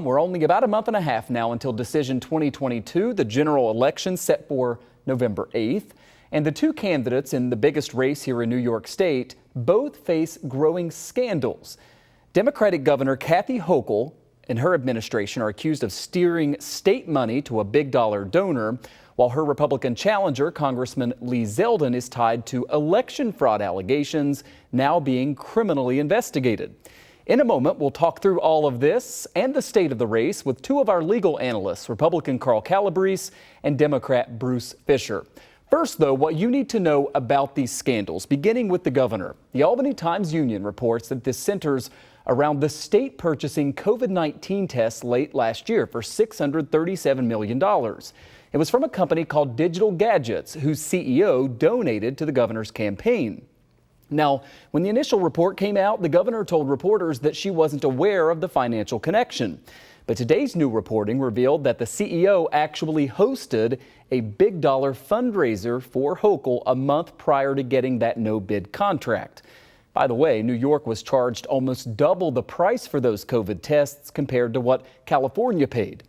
We're only about a month and a half now until Decision 2022, the general election set for November 8th. And the two candidates in the biggest race here in New York State both face growing scandals. Democratic Governor Kathy Hochul and her administration are accused of steering state money to a big dollar donor, while her Republican challenger, Congressman Lee Zeldin, is tied to election fraud allegations now being criminally investigated. In a moment, we'll talk through all of this and the state of the race with two of our legal analysts, Republican Carl Calabrese and Democrat Bruce Fisher. First, though, what you need to know about these scandals, beginning with the governor. The Albany Times-Union reports that this centers around the state purchasing COVID-19 tests late last year for $637 million. It was from a company called Digital Gadgets, whose CEO donated to the governor's campaign. Now, when the initial report came out, the governor told reporters that she wasn't aware of the financial connection. But today's new reporting revealed that the CEO actually hosted a big dollar fundraiser for Hochul a month prior to getting that no-bid contract. By the way, New York was charged almost double the price for those COVID tests compared to what California paid.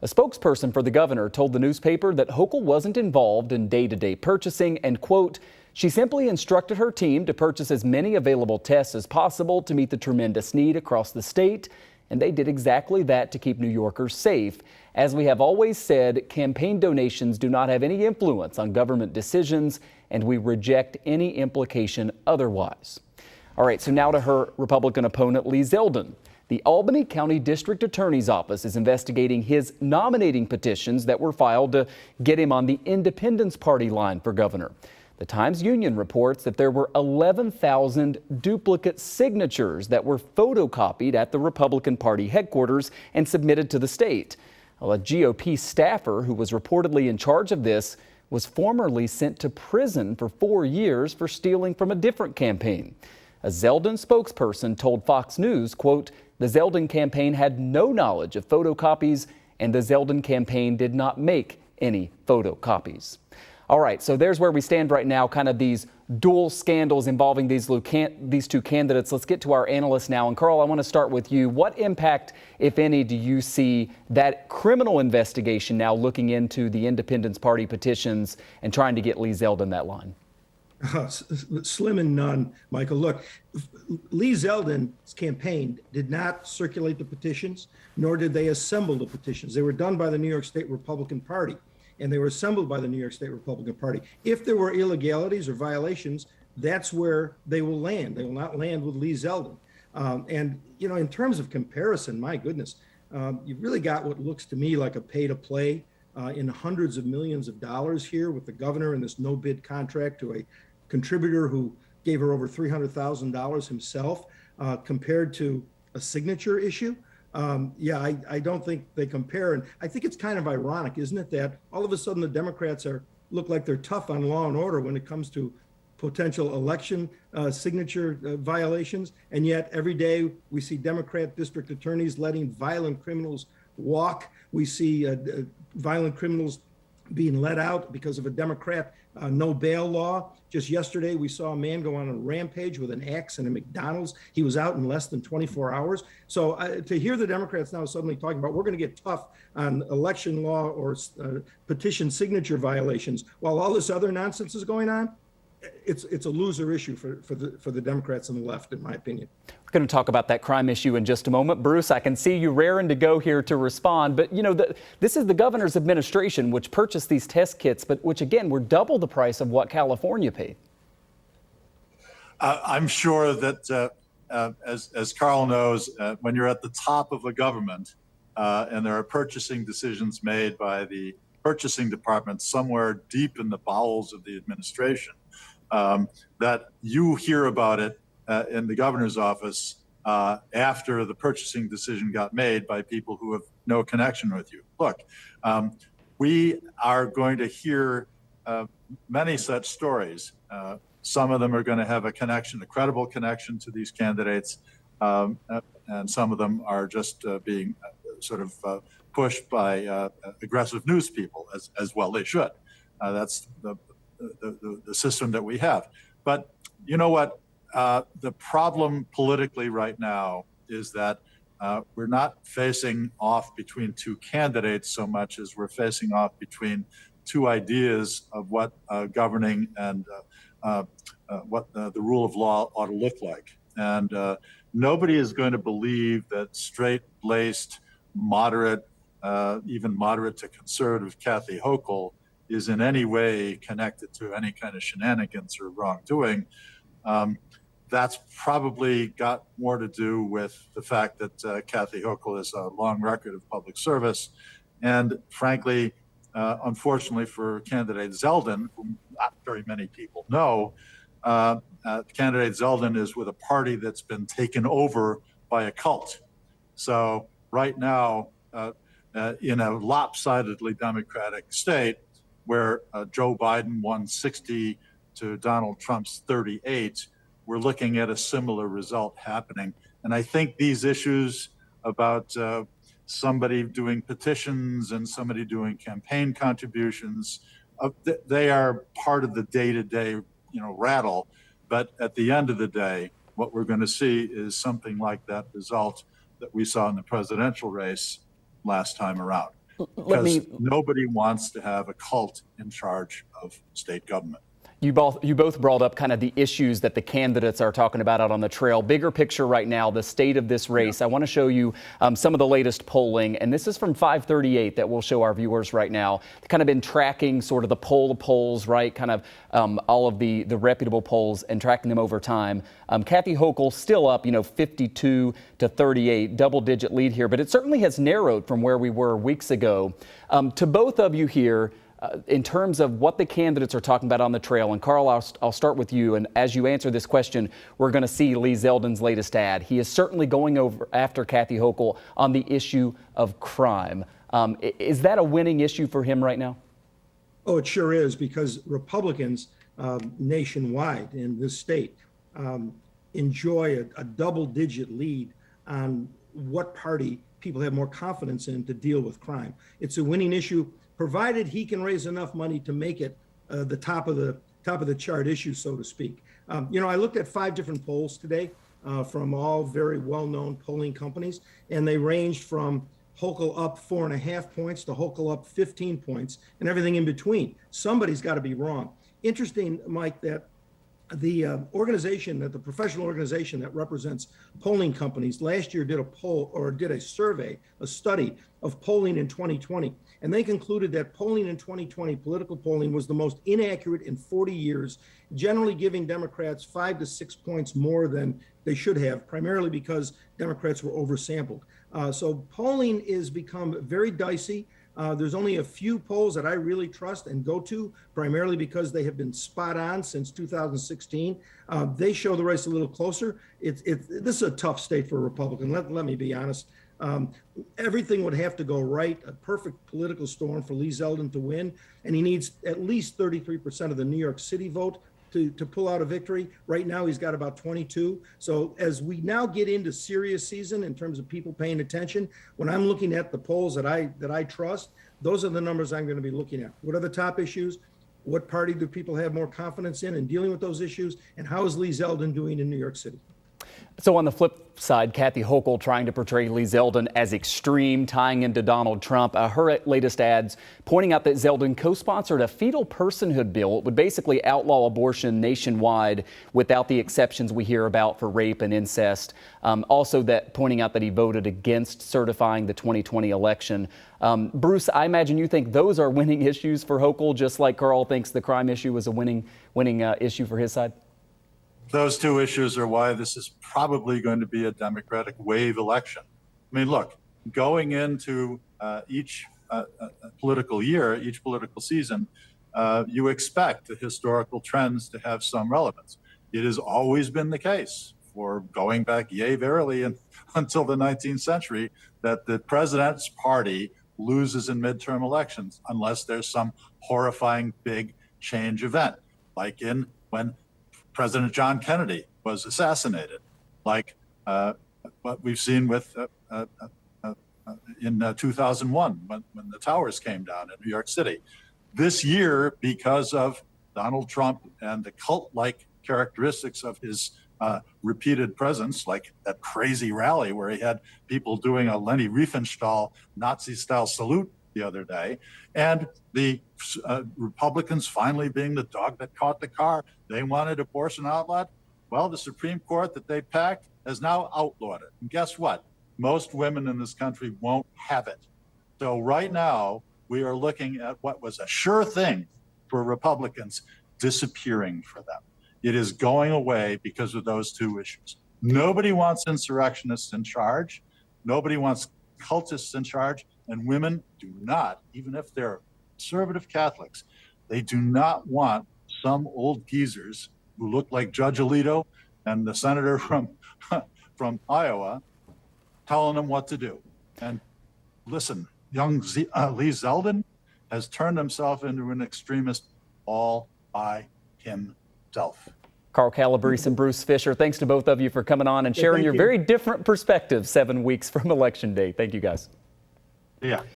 A spokesperson for the governor told the newspaper that Hochul wasn't involved in day-to-day purchasing and, quote, she simply instructed her team to purchase as many available tests as possible to meet the tremendous need across the state. And they did exactly that to keep New Yorkers safe. As we have always said, campaign donations do not have any influence on government decisions, and we reject any implication otherwise. All right, so now to her Republican opponent, Lee Zeldin. The Albany County District Attorney's Office is investigating his nominating petitions that were filed to get him on the Independence Party line for governor. The Times-Union reports that there were 11,000 duplicate signatures that were photocopied at the Republican Party headquarters and submitted to the state. Well, a GOP staffer who was reportedly in charge of this was formerly sent to prison for 4 years for stealing from a different campaign. A Zeldin spokesperson told Fox News, quote, the Zeldin campaign had no knowledge of photocopies and the Zeldin campaign did not make any photocopies. All right, so there's where we stand right now, kind of these dual scandals involving these two candidates. Let's get to our analysts now. And Carl, I want to start with you. What impact, if any, do you see that criminal investigation now looking into the Independence Party petitions and trying to get Lee Zeldin that line? Slim and none, Michael. Look, Lee Zeldin's campaign did not circulate the petitions, nor did they assemble the petitions. They were done by the New York State Republican Party, and they were assembled by the New York State Republican Party. If there were illegalities or violations, that's where they will land. They will not land with Lee Zeldin. And, you know, in terms of comparison, my goodness, you've really got what looks to me like a pay-to-play in hundreds of millions of dollars here with the governor and this no-bid contract to a contributor who gave her over $300,000 himself, compared to a signature issue. I don't think they compare. And I think it's kind of ironic, isn't it, that all of a sudden the Democrats look like they're tough on law and order when it comes to potential election signature violations. And yet every day we see Democrat district attorneys letting violent criminals walk. We see violent criminals being let out because of a Democrat no bail law. Just yesterday, we saw a man go on a rampage with an axe in a McDonald's. He was out in less than 24 hours. So to hear the Democrats now suddenly talking about we're going to get tough on election law or petition signature violations while all this other nonsense is going on, it's a loser issue for the Democrats on the left, in my opinion. We're going to talk about that crime issue in just a moment. Bruce, I can see you raring to go here to respond, but you know, this is the governor's administration which purchased these test kits, but which again were double the price of what California paid. I'm sure that as Carl knows, when you're at the top of a government and there are purchasing decisions made by the purchasing department somewhere deep in the bowels of the administration, that you hear about it in the governor's office after the purchasing decision got made by people who have no connection with you. Look, we are going to hear many such stories. Some of them are going to have a connection, a credible connection to these candidates, and some of them are just being sort of pushed by aggressive news people, as well they should. That's the system that we have. But you know what? The problem politically right now is that we're not facing off between two candidates so much as we're facing off between two ideas of what governing and what the rule of law ought to look like. And nobody is going to believe that straight-laced, moderate, even moderate to conservative Kathy Hochul is in any way connected to any kind of shenanigans or wrongdoing. That's probably got more to do with the fact that Kathy Hochul has a long record of public service. And frankly, unfortunately for candidate Zeldin, whom not very many people know, candidate Zeldin is with a party that's been taken over by a cult. So right now, in a lopsidedly Democratic state where Joe Biden won 60 to Donald Trump's 38, we're looking at a similar result happening. And I think these issues about somebody doing petitions and somebody doing campaign contributions, they are part of the day-to-day, rattle. But at the end of the day, what we're going to see is something like that result that we saw in the presidential race last time around. Because nobody wants to have a cult in charge of state government. You both brought up kind of the issues that the candidates are talking about out on the trail. Bigger picture right now, the state of this race. I want to show you some of the latest polling, and this is from 538 that we'll show our viewers right now. Kind of been tracking sort of the polls, right? Kind of all of the reputable polls and tracking them over time. Kathy Hochul still up, 52 to 38, double-digit lead here, but it certainly has narrowed from where we were weeks ago. To both of you here, in terms of what the candidates are talking about on the trail, and Carl, I'll start with you. And as you answer this question, we're going to see Lee Zeldin's latest ad. He is certainly going over after Kathy Hochul on the issue of crime. Is that a winning issue for him right now? Oh, it sure is, because Republicans nationwide in this state enjoy a double-digit lead on what party people have more confidence in to deal with crime. It's a winning issue, provided he can raise enough money to make it the top of the chart issue, so to speak. I looked at 5 different polls today from all very well-known polling companies, and they ranged from Hochul up 4.5 points to Hochul up 15 points, and everything in between. Somebody's got to be wrong. Interesting, Mike, that the professional organization that represents polling companies last year did a survey, a study of polling in 2020. And they concluded that polling in 2020, political polling, was the most inaccurate in 40 years, generally giving Democrats 5 to 6 points more than they should have, primarily because Democrats were oversampled. So polling has become very dicey. There's only a few polls that I really trust and go to, primarily because they have been spot on since 2016. They show the race a little closer. This is a tough state for a Republican, let me be honest. Everything would have to go right, a perfect political storm for Lee Zeldin to win, and he needs at least 33% of the New York City vote to pull out a victory. Right now, he's got about 22. So as we now get into serious season in terms of people paying attention, when I'm looking at the polls that I trust, those are the numbers I'm going to be looking at. What are the top issues? What party do people have more confidence in dealing with those issues? And how is Lee Zeldin doing in New York City? So on the flip side, Kathy Hochul trying to portray Lee Zeldin as extreme, tying into Donald Trump. Her latest ads pointing out that Zeldin co-sponsored a fetal personhood bill. It would basically outlaw abortion nationwide without the exceptions we hear about for rape and incest. Also that pointing out that he voted against certifying the 2020 election. Bruce, I imagine you think those are winning issues for Hochul, just like Carl thinks the crime issue was a winning issue for his side? Those two issues are why this is probably going to be a Democratic wave election. I mean, look, going into each political year, each political season, you expect the historical trends to have some relevance. It has always been the case, for going back verily until the 19th century, that the president's party loses in midterm elections unless there's some horrifying big change event, like when President John Kennedy was assassinated, like what we've seen with in 2001 when the towers came down in New York City. This year, because of Donald Trump and the cult-like characteristics of his repeated presence, like that crazy rally where he had people doing a Leni Riefenstahl Nazi-style salute the other day, and the Republicans finally being the dog that caught the car. They wanted abortion outlawed. Well, the Supreme Court that they packed has now outlawed it. And guess what? Most women in this country won't have it. So right now, we are looking at what was a sure thing for Republicans disappearing for them. It is going away because of those two issues. Nobody wants insurrectionists in charge. Nobody wants cultists in charge. And women do not, even if they're conservative Catholics, they do not want some old geezers who look like Judge Alito and the senator from Iowa telling them what to do. And listen, young Lee Zeldin has turned himself into an extremist all by himself. Carl Calabrese and Bruce Fisher, thanks to both of you for coming on and sharing your very different perspectives 7 weeks from Election Day. Thank you, guys. Yeah.